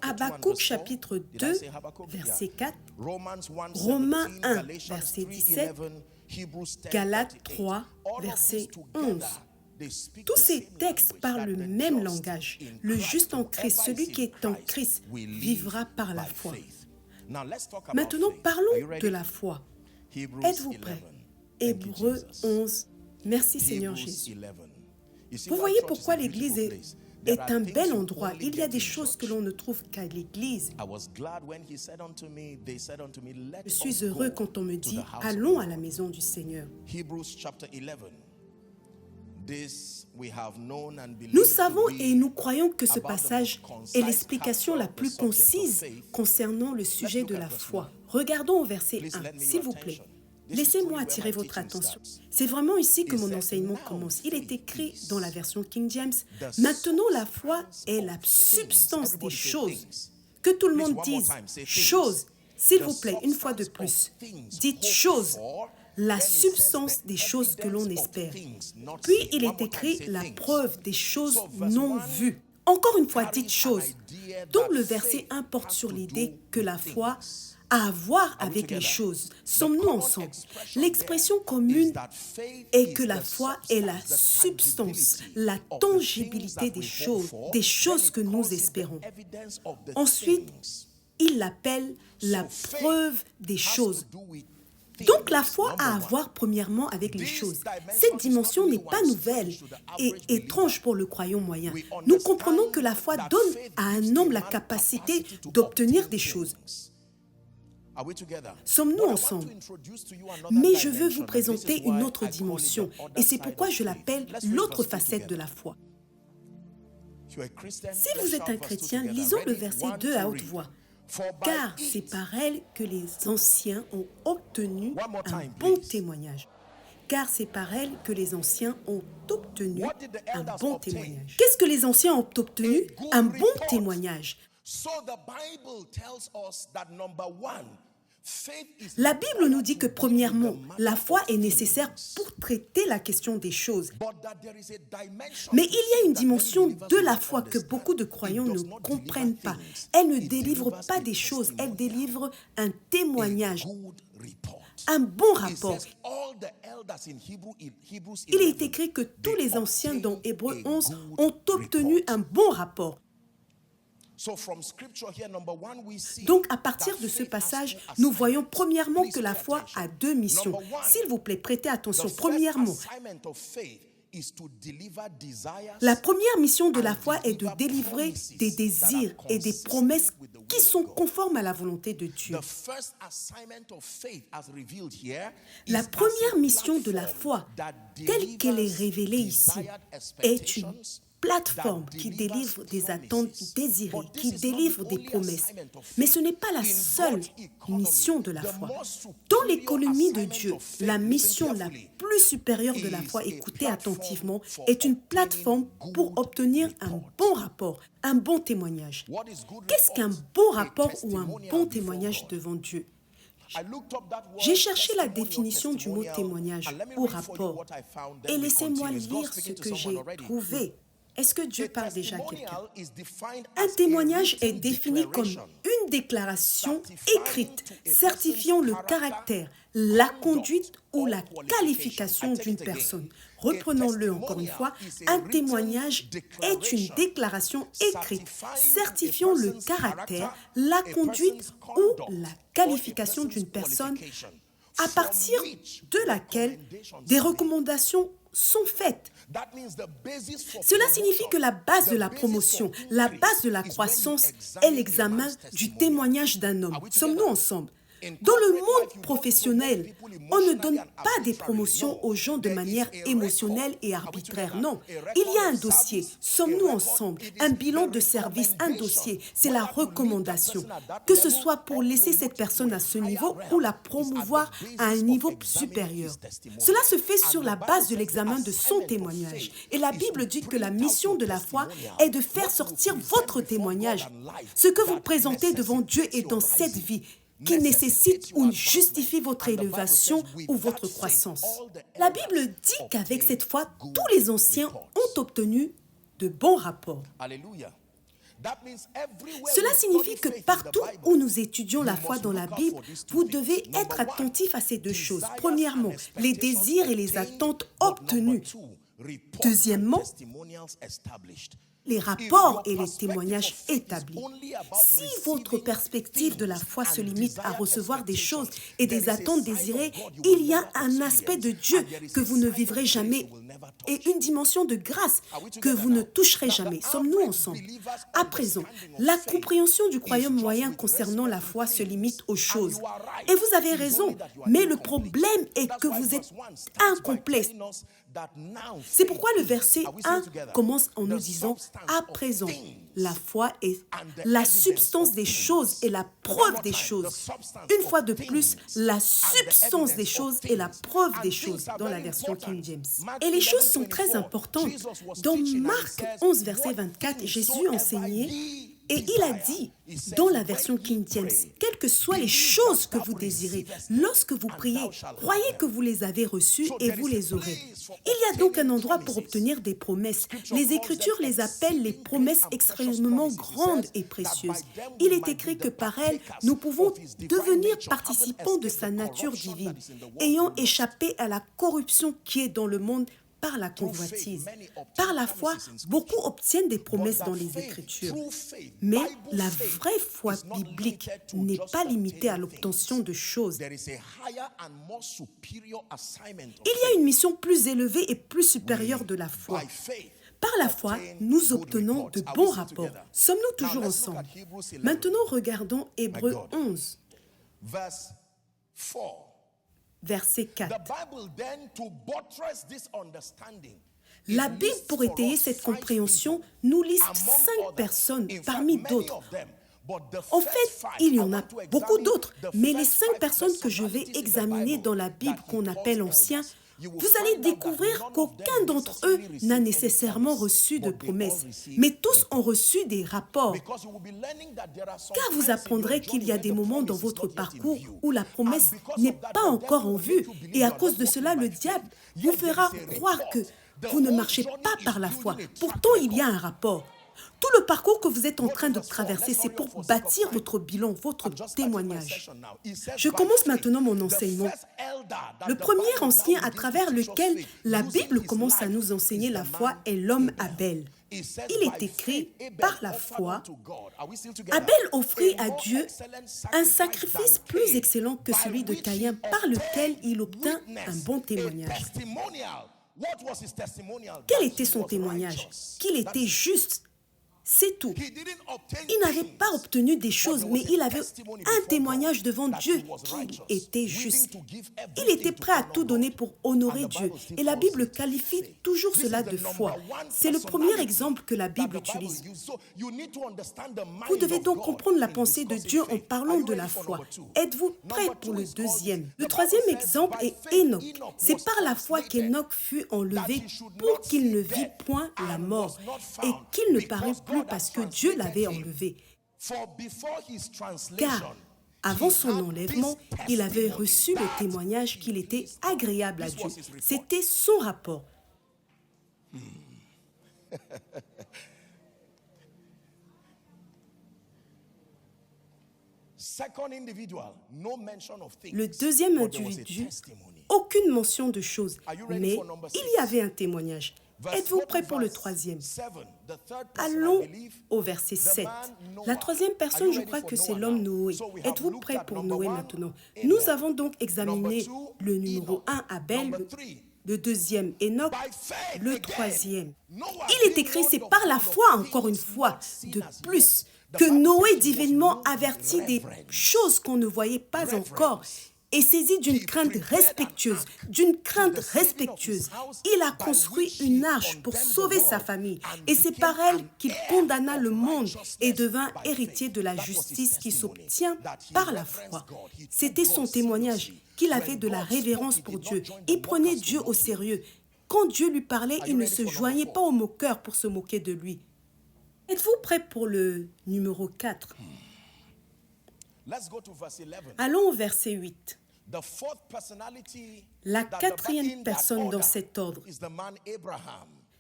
Habakkuk chapitre 2, verset 4, Romains 1, verset 17, Galates 3, verset 11. Tous ces textes parlent le même langage. Le juste en Christ, celui qui est en Christ, vivra par la foi. Maintenant, parlons de la foi. Êtes-vous prêts? Hébreux 11. Merci Seigneur Jésus. Vous voyez pourquoi l'Église est un bel endroit. Il y a des choses que l'on ne trouve qu'à l'Église. Je suis heureux quand on me dit « Allons à la maison du Seigneur ». Nous savons et nous croyons que ce passage est l'explication la plus concise concernant le sujet de la foi. Regardons au verset 1, s'il vous plaît. Laissez-moi attirer votre attention. C'est vraiment ici que mon enseignement commence. Il est écrit dans la version King James. Maintenant, la foi est la substance des choses. Que tout le monde dise choses. S'il vous plaît, une fois de plus. Dites choses. La substance des choses que l'on espère. Puis, il est écrit la preuve des choses non vues. Encore une fois, dites choses. Donc, le verset 1 porte sur l'idée que la foi a à voir avec les choses. Sommes-nous ensemble? L'expression commune est que la foi est la substance, la tangibilité des choses que nous espérons. Ensuite, il l'appelle la preuve des choses. Donc la foi a à voir premièrement avec les choses. Cette dimension n'est pas nouvelle et étrange pour le croyant moyen. Nous comprenons que la foi donne à un homme la capacité d'obtenir des choses. Sommes-nous ensemble? Mais je veux vous présenter une autre dimension et c'est pourquoi je l'appelle l'autre facette de la foi. Si vous êtes un chrétien, lisons le verset 2 à haute voix. Car c'est par elle que les anciens ont obtenu un bon témoignage. Car c'est par elle que les anciens ont obtenu un bon témoignage. Qu'est-ce que les anciens ont obtenu? Un bon témoignage. La Bible nous dit que premièrement, la foi est nécessaire pour traiter la question des choses. Mais il y a une dimension de la foi que beaucoup de croyants ne comprennent pas. Elle ne délivre pas des choses, elle délivre un témoignage, un bon rapport. Il est écrit que tous les anciens dans Hébreux 11 ont obtenu un bon rapport. Donc, à partir de ce passage, nous voyons premièrement que la foi a deux missions. S'il vous plaît, prêtez attention. Premièrement, la première mission de la foi est de délivrer des désirs et des promesses qui sont conformes à la volonté de Dieu. La première mission de la foi, telle qu'elle est révélée ici, est une plateforme qui délivre des attentes désirées, qui délivre des promesses. Mais ce n'est pas la seule mission de la foi. Dans l'économie de Dieu, la mission la plus supérieure de la foi, écoutez attentivement, est une plateforme pour obtenir un bon rapport, un bon témoignage. Qu'est-ce qu'un bon rapport ou un bon témoignage devant Dieu? J'ai cherché la définition du mot témoignage ou rapport et laissez-moi lire ce que j'ai trouvé. Est-ce que Dieu parle déjà à quelqu'un? Un témoignage est défini comme une déclaration écrite certifiant le caractère, la conduite ou la qualification d'une personne. Reprenons-le encore une fois. Un témoignage est une déclaration écrite certifiant le caractère, la conduite ou la qualification d'une personne à partir de laquelle des recommandations sont faites. Cela signifie que la base de la promotion, la base de la croissance est l'examen du témoignage d'un homme. Sommes-nous ensemble? Dans le monde professionnel, on ne donne pas des promotions aux gens de manière émotionnelle et arbitraire. Non, il y a un dossier. Sommes-nous ensemble? Un bilan de service, un dossier. C'est la recommandation. Que ce soit pour laisser cette personne à ce niveau ou la promouvoir à un niveau supérieur. Cela se fait sur la base de l'examen de son témoignage. Et la Bible dit que la mission de la foi est de faire sortir votre témoignage. Ce que vous présentez devant Dieu est dans cette vie qui nécessite ou justifie votre élévation ou votre croissance. La Bible dit qu'avec cette foi, tous les anciens ont obtenu de bons rapports. Cela signifie que partout où nous étudions la foi dans la Bible, vous devez être attentif à ces deux choses. Premièrement, les désirs et les attentes obtenus. Deuxièmement, les rapports et les témoignages établis. Si votre perspective de la foi se limite à recevoir des choses et des attentes désirées, il y a un aspect de Dieu que vous ne vivrez jamais et une dimension de grâce que vous ne toucherez jamais. Sommes-nous ensemble? À présent, la compréhension du croyant moyen concernant la foi se limite aux choses. Et vous avez raison, mais le problème est que vous êtes incomplet. C'est pourquoi le verset 1 commence en nous disant « À présent, la foi est la substance des choses et la preuve des choses. » Une fois de plus, la substance des choses et la preuve des choses dans la version King James. Et les choses sont très importantes. Dans Marc 11, verset 24, Jésus enseignait et il a dit, dans la version King James, quelles que soient les choses que vous désirez, lorsque vous priez, croyez que vous les avez reçues et vous les aurez. Il y a donc un endroit pour obtenir des promesses. Les Écritures les appellent les promesses extrêmement grandes et précieuses. Il est écrit que par elles, nous pouvons devenir participants de sa nature divine, ayant échappé à la corruption qui est dans le monde par la convoitise. Par la foi, beaucoup obtiennent des promesses dans les Écritures. Mais la vraie foi biblique n'est pas limitée à l'obtention de choses. Il y a une mission plus élevée et plus supérieure de la foi. Par la foi, nous obtenons de bons rapports. Sommes-nous toujours ensemble? Maintenant, regardons Hébreux 11. Verset 4. La Bible, pour étayer cette compréhension, nous liste 5 personnes parmi d'autres. En fait, il y en a beaucoup d'autres, mais les 5 personnes que je vais examiner dans la Bible qu'on appelle anciens, vous allez découvrir qu'aucun d'entre eux n'a nécessairement reçu de promesses, mais tous ont reçu des rapports. Car vous apprendrez qu'il y a des moments dans votre parcours où la promesse n'est pas encore en vue, et à cause de cela, le diable vous fera croire que vous ne marchez pas par la foi. Pourtant, il y a un rapport. Tout le parcours que vous êtes en train de traverser, c'est pour bâtir votre bilan, votre témoignage. Je commence maintenant mon enseignement. Le premier ancien à travers lequel la Bible commence à nous enseigner la foi est l'homme Abel. Il est écrit, par la foi, Abel offrit à Dieu un sacrifice plus excellent que celui de Caïn, par lequel il obtint un bon témoignage. Quel était son témoignage? Qu'il était juste. C'est tout. Il n'avait pas obtenu des choses, mais il avait un témoignage devant Dieu qu'il était juste. Il était prêt à tout donner pour honorer Dieu. Et la Bible qualifie toujours cela de foi. C'est le premier exemple que la Bible utilise. Vous devez donc comprendre la pensée de Dieu en parlant de la foi. Êtes-vous prêt pour le deuxième? Le troisième exemple est Enoch. C'est par la foi qu'Enoch fut enlevé pour qu'il ne vît point la mort et qu'il ne parut plus parce que Dieu l'avait enlevé. Car avant son enlèvement, il avait reçu le témoignage qu'il était agréable à Dieu. C'était son rapport. Le deuxième individu, aucune mention de choses, mais il y avait un témoignage. Êtes-vous prêts pour le troisième? Allons au verset 7. La troisième personne, je crois que c'est l'homme Noé. Êtes-vous prêts pour Noé maintenant? Nous avons donc examiné le numéro 1, Abel, le deuxième, Enoch, le troisième. Il est écrit, c'est par la foi, encore une fois, de plus, que Noé divinement avertit des choses qu'on ne voyait pas encore. Et saisi d'une crainte respectueuse, il a construit une arche pour sauver sa famille. Et c'est par elle qu'il condamna le monde et devint héritier de la justice qui s'obtient par la foi. C'était son témoignage, qu'il avait de la révérence pour Dieu. Il prenait Dieu au sérieux. Quand Dieu lui parlait, il ne se joignait pas aux moqueurs pour se moquer de lui. Êtes-vous prêts pour le numéro 4? Allons au verset 8. La quatrième personne dans cet ordre,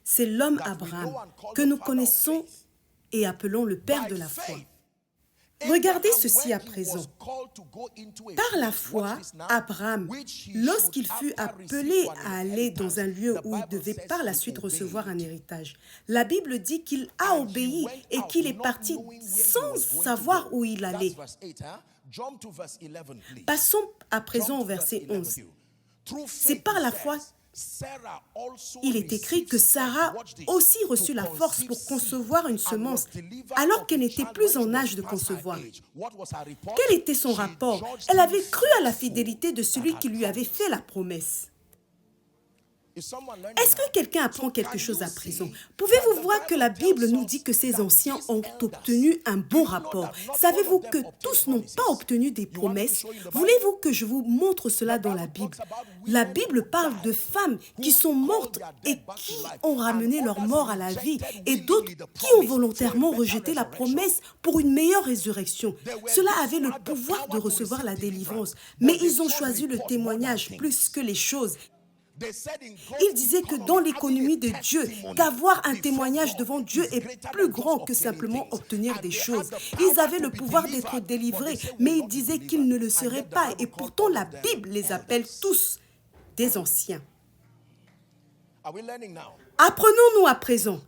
c'est l'homme Abraham, que nous connaissons et appelons le père de la foi. Regardez ceci à présent. Par la foi, Abraham, lorsqu'il fut appelé à aller dans un lieu où il devait par la suite recevoir un héritage, la Bible dit qu'il a obéi et qu'il est parti sans savoir où il allait. Passons à présent au verset 11. C'est par la foi, il est écrit que Sarah aussi reçut la force pour concevoir une semence alors qu'elle n'était plus en âge de concevoir. Quel était son rapport? Elle avait cru à la fidélité de celui qui lui avait fait la promesse. Est-ce que quelqu'un apprend quelque chose à présent? Pouvez-vous voir que la Bible nous dit que ces anciens ont obtenu un bon rapport? Savez-vous que tous n'ont pas obtenu des promesses? Voulez-vous que je vous montre cela dans la Bible? La Bible parle de femmes qui sont mortes et qui ont ramené leur mort à la vie et d'autres qui ont volontairement rejeté la promesse pour une meilleure résurrection. Cela avait le pouvoir de recevoir la délivrance, mais ils ont choisi le témoignage plus que les choses. Il disait que dans l'économie de Dieu, qu'avoir un témoignage devant Dieu est plus grand que simplement obtenir des choses. Ils avaient le pouvoir d'être délivrés, mais ils disaient qu'ils ne le seraient pas. Et pourtant, la Bible les appelle tous des anciens. Apprenons-nous à présent.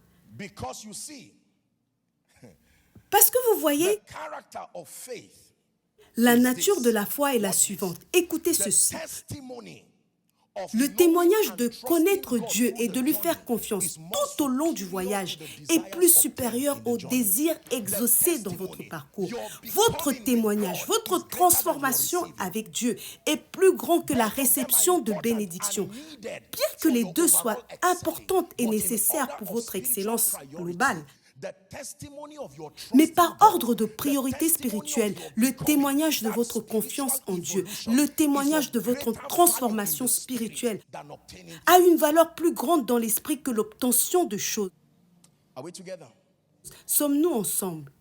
Parce que vous voyez, la nature de la foi est la suivante. Écoutez ceci. Le témoignage de connaître Dieu et de lui faire confiance tout au long du voyage est plus supérieur au désir exaucé dans votre parcours. Votre témoignage, votre transformation avec Dieu est plus grand que la réception de bénédictions. Bien que les deux soient importantes et nécessaires pour votre excellence globale, mais par ordre de priorité spirituelle, le témoignage de votre confiance en Dieu, le témoignage de votre transformation spirituelle a une valeur plus grande dans l'esprit que l'obtention de choses. Sommes-nous ensemble?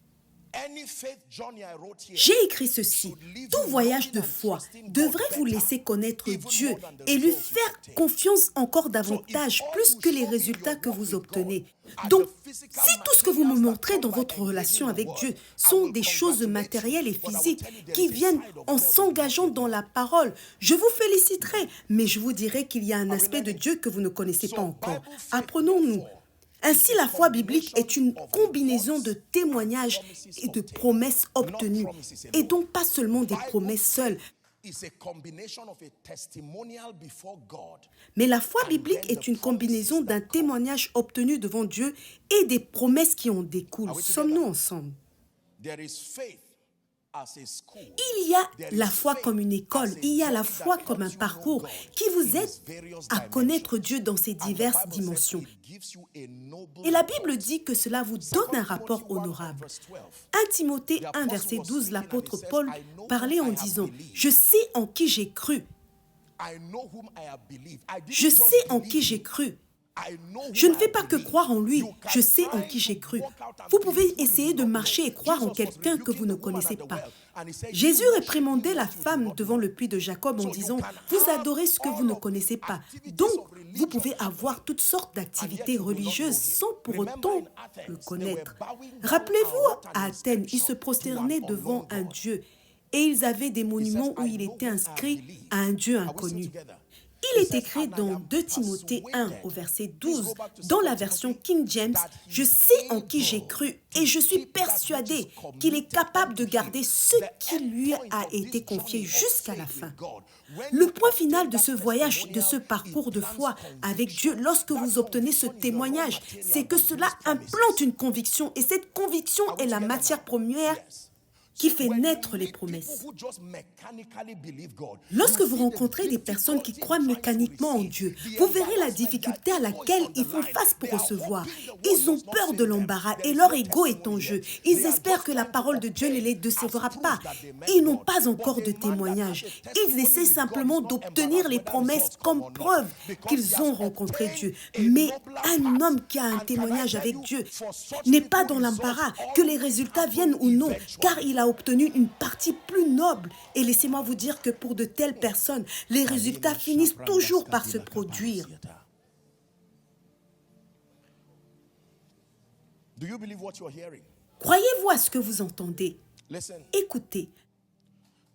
J'ai écrit ceci. Tout voyage de foi devrait vous laisser connaître Dieu et lui faire confiance encore davantage, plus que les résultats que vous obtenez. Donc, si tout ce que vous me montrez dans votre relation avec Dieu sont des choses matérielles et physiques qui viennent en s'engageant dans la parole, je vous féliciterai, mais je vous dirai qu'il y a un aspect de Dieu que vous ne connaissez pas encore. Apprenons-nous. Ainsi, la foi biblique est une combinaison de témoignages et de promesses obtenues, et donc pas seulement des promesses seules. Mais la foi biblique est une combinaison d'un témoignage obtenu devant Dieu et des promesses qui en découlent. Sommes-nous ensemble? Il y a la foi comme une école, il y a la foi comme un parcours qui vous aide à connaître Dieu dans ses diverses dimensions. Et la Bible dit que cela vous donne un rapport honorable. 1 Timothée 1, verset 12, l'apôtre Paul parlait en disant « Je sais en qui j'ai cru. Je sais en qui j'ai cru. Je ne fais pas que croire en lui, je sais en qui j'ai cru. » Vous pouvez essayer de marcher et croire en quelqu'un que vous ne connaissez pas. Jésus réprimandait la femme devant le puits de Jacob en disant « Vous adorez ce que vous ne connaissez pas. » Donc, vous pouvez avoir toutes sortes d'activités religieuses sans pour autant le connaître. Rappelez-vous, à Athènes, ils se prosternaient devant un Dieu et ils avaient des monuments où il était inscrit à un Dieu inconnu. Il est écrit dans 2 Timothée 1 au verset 12, dans la version King James, « Je sais en qui j'ai cru et je suis persuadé qu'il est capable de garder ce qui lui a été confié jusqu'à la fin. » Le point final de ce voyage, de ce parcours de foi avec Dieu, lorsque vous obtenez ce témoignage, c'est que cela implante une conviction et cette conviction est la matière première qui fait naître les promesses. Lorsque vous rencontrez des personnes qui croient mécaniquement en Dieu, vous verrez la difficulté à laquelle ils font face pour recevoir. Ils ont peur de l'embarras et leur ego est en jeu. Ils espèrent que la parole de Dieu ne les décevra pas. Ils n'ont pas encore de témoignage. Ils essaient simplement d'obtenir les promesses comme preuve qu'ils ont rencontré Dieu. Mais un homme qui a un témoignage avec Dieu n'est pas dans l'embarras, que les résultats viennent ou non, car il a obtenu une partie plus noble. Et laissez-moi vous dire que pour de telles personnes, les résultats finissent toujours par se produire. Do you believe what you're hearing? Croyez-vous à ce que vous entendez? Listen, Écoutez,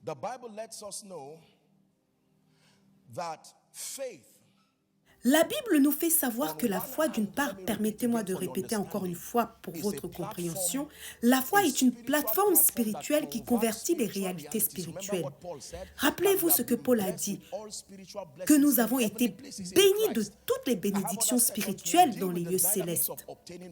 the Bible lets us know that faith la Bible nous fait savoir que la foi, d'une part, permettez-moi de répéter encore une fois pour votre compréhension, la foi est une plateforme spirituelle qui convertit les réalités spirituelles. Rappelez-vous ce que Paul a dit, que nous avons été bénis de toutes les bénédictions spirituelles dans les lieux célestes,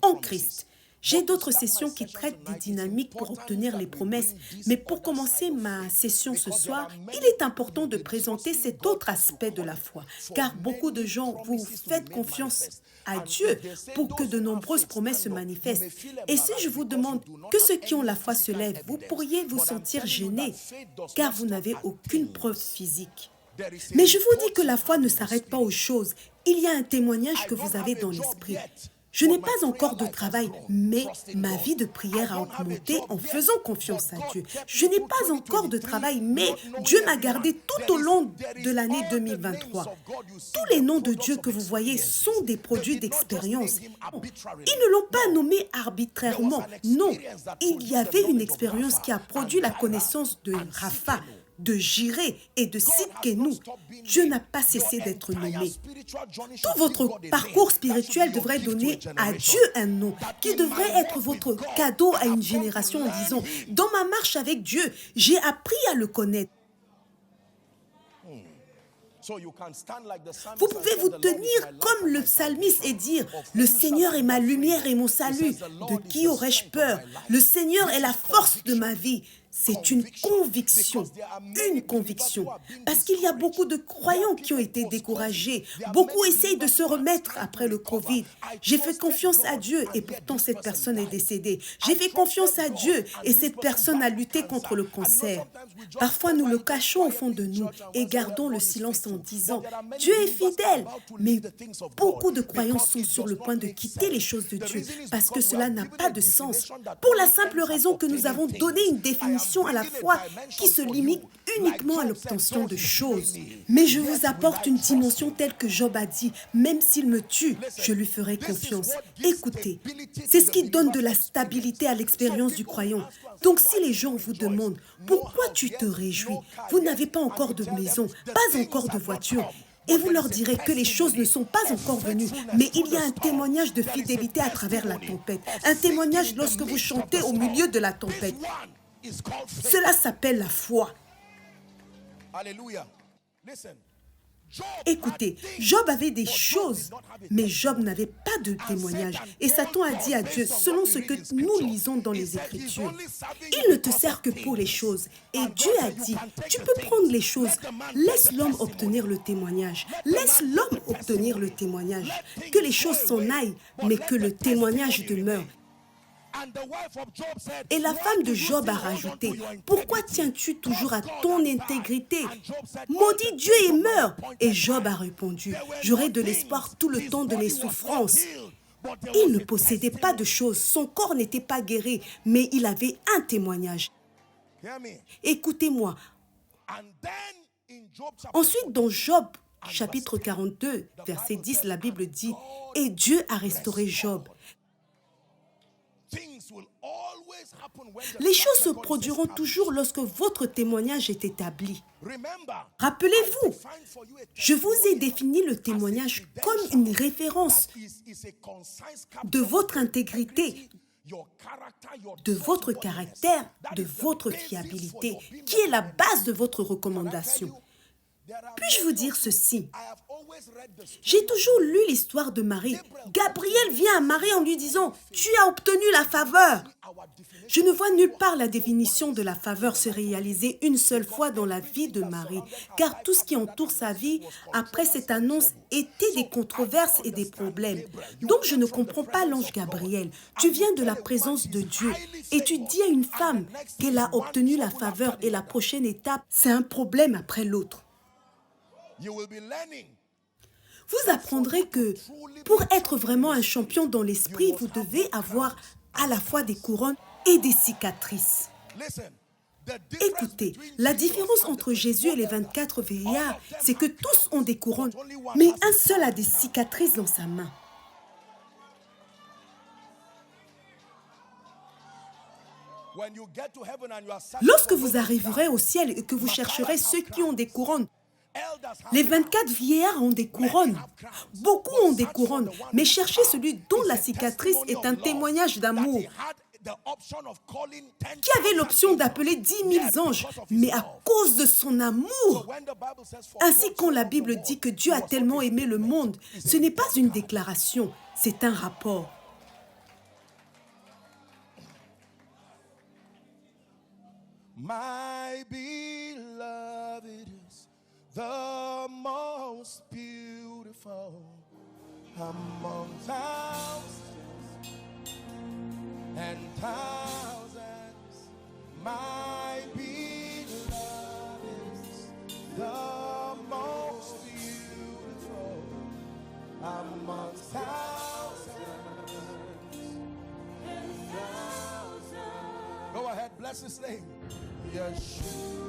en Christ. J'ai d'autres sessions qui traitent des dynamiques pour obtenir les promesses, mais pour commencer ma session ce soir, il est important de présenter cet autre aspect de la foi, car beaucoup de gens, vous faites confiance à Dieu pour que de nombreuses promesses se manifestent. Et si je vous demande que ceux qui ont la foi se lèvent, vous pourriez vous sentir gêné, car vous n'avez aucune preuve physique. Mais je vous dis que la foi ne s'arrête pas aux choses. Il y a un témoignage que vous avez dans l'esprit. Je n'ai pas encore de travail, mais ma vie de prière a augmenté en faisant confiance à Dieu. Je n'ai pas encore de travail, mais Dieu m'a gardé tout au long de l'année 2023. Tous les noms de Dieu que vous voyez sont des produits d'expérience. Ils ne l'ont pas nommé arbitrairement. Non, il y avait une expérience qui a produit la connaissance de Rapha, de Jireh et de Sidkenu. Dieu n'a pas cessé d'être nommé. Tout votre parcours spirituel devrait donner à Dieu un nom, qui devrait être votre cadeau à une génération en disant « Dans ma marche avec Dieu, j'ai appris à le connaître ». Vous pouvez vous tenir comme le psalmiste et dire « Le Seigneur est ma lumière et mon salut. De qui aurais-je peur? Le Seigneur est la force de ma vie. » C'est une conviction, parce qu'il y a beaucoup de croyants qui ont été découragés. Beaucoup essayent de se remettre après le Covid. J'ai fait confiance à Dieu et pourtant cette personne est décédée. J'ai fait confiance à Dieu et cette personne a lutté contre le cancer. Parfois, nous le cachons au fond de nous et gardons le silence en disant « Dieu est fidèle ». Mais beaucoup de croyants sont sur le point de quitter les choses de Dieu parce que cela n'a pas de sens. Pour la simple raison que nous avons donné une définition à la foi qui se limite uniquement à l'obtention de choses. Mais je vous apporte une dimension telle que Job a dit, même s'il me tue, je lui ferai confiance. Écoutez, c'est ce qui donne de la stabilité à l'expérience du croyant. Donc si les gens vous demandent, pourquoi tu te réjouis? Vous n'avez pas encore de maison, pas encore de voiture. Et vous leur direz que les choses ne sont pas encore venues, mais il y a un témoignage de fidélité à travers la tempête. Un témoignage lorsque vous chantez au milieu de la tempête. Cela s'appelle la foi. Alléluia. Écoutez, Job avait des choses, mais Job n'avait pas de témoignage. Et Satan a dit à Dieu, selon ce que nous lisons dans les Écritures, il ne te sert que pour les choses. Et Dieu a dit, tu peux prendre les choses, laisse l'homme obtenir le témoignage. Laisse l'homme obtenir le témoignage. Que les choses s'en aillent, mais que le témoignage demeure. Et la femme de Job a rajouté, « Pourquoi tiens-tu toujours à ton intégrité? Maudis Dieu et meurs !» Et Job a répondu, « J'aurai de l'espoir tout le temps de mes souffrances. » Il ne possédait pas de choses, son corps n'était pas guéri, mais il avait un témoignage. Écoutez-moi. Ensuite, dans Job, chapitre 42, verset 10, la Bible dit, « Et Dieu a restauré Job. » Les choses se produiront toujours lorsque votre témoignage est établi. Rappelez-vous, je vous ai défini le témoignage comme une référence de votre intégrité, de votre caractère, de votre fiabilité, qui est la base de votre recommandation. Puis-je vous dire ceci? J'ai toujours lu l'histoire de Marie. Gabriel vient à Marie en lui disant « Tu as obtenu la faveur ». Je ne vois nulle part la définition de la faveur se réaliser une seule fois dans la vie de Marie, car tout ce qui entoure sa vie après cette annonce était des controverses et des problèmes. Donc je ne comprends pas l'ange Gabriel. Tu viens de la présence de Dieu et tu dis à une femme qu'elle a obtenu la faveur et la prochaine étape, c'est un problème après l'autre. Vous apprendrez que pour être vraiment un champion dans l'esprit, vous devez avoir à la fois des couronnes et des cicatrices. Écoutez, la différence entre Jésus et les 24 vieillards, c'est que tous ont des couronnes, mais un seul a des cicatrices dans sa main. When you get to heaven and you are searching Lorsque for vous those arriverez au ciel et que vous chercherez ceux qui ont des couronnes, elders have les 24 vieillards ont des couronnes. Beaucoup ont des couronnes, mais cherchez celui dont la cicatrice est un témoignage d'amour, qui avait l'option d'appeler 10 000 anges, mais à cause de son amour. Ainsi, quand la Bible dit que Dieu a tellement aimé le monde, ce n'est pas une déclaration, c'est un rapport. My beloved is the most beautiful among thousands and thousands. My beloved is the most beautiful among thousands and thousands. Go ahead, bless his name. Yeshua.